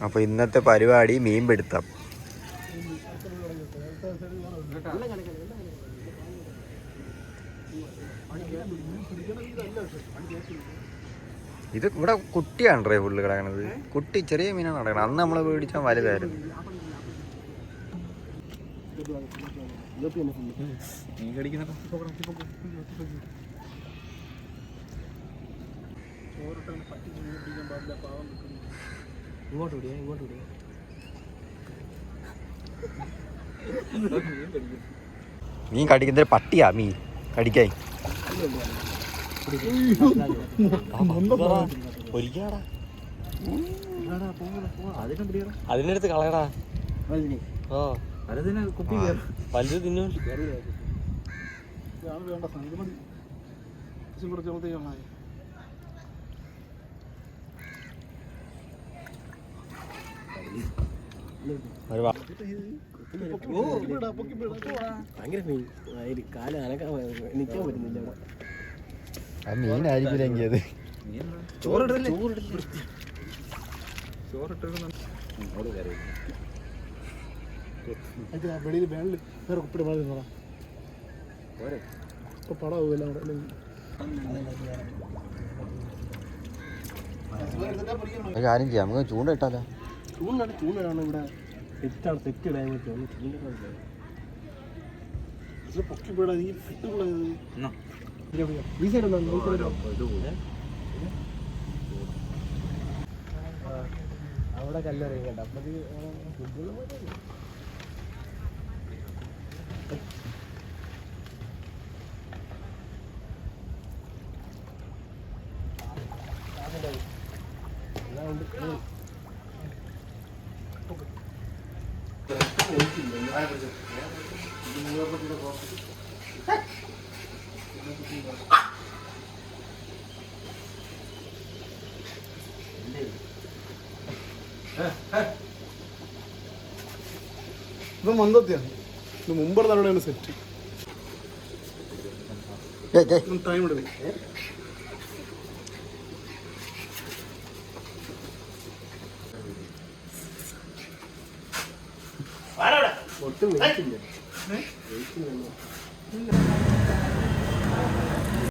അപ്പോൾ ഇന്നത്തെ പരിപാടി മീൻ പിടുത്തം. ഇത് ഇവിടെ കുട്ടിയാണ് ഫുള്ള് കിടക്കണത്. കുട്ടി ചെറിയ മീനാണ് കിടക്കണത്. അന്ന് നമ്മളെ മേടിച്ചാൽ വലുതായിരുന്നു. മീൻ കടിക്കുന്നത് പട്ടിയാ. മീൻ കടിക്കായി അതിനടുത്ത് കളയടാ. വലുത് തിന്നു. മീനായിരിക്കില്ലെങ്കിൽ അത് വെളിയിൽ വേനൽ വേറെ കുപ്പിയുടെ പാടി പടാവൂല. കാര്യം ചെയ്യാം, നമുക്ക് ചൂണ്ട ഇട്ടാലോ? ചൂണ്ടയാണ് ഇവിടെ തെറ്റാണ്. തെറ്റിടാൻ പൊക്കിപ്പോടാ. നീ ഈ സൈഡ് അവിടെ കല്ലെറിയും കേട്ടോ. അപ്പൊ ഇത് മന്ദത്തിയാണ്. ഇത് മുമ്പ് നടപടിയാണ് സെറ്റ്. ടൈം എടുക്കും. ഒട്ടും വെയിറ്റില്ല.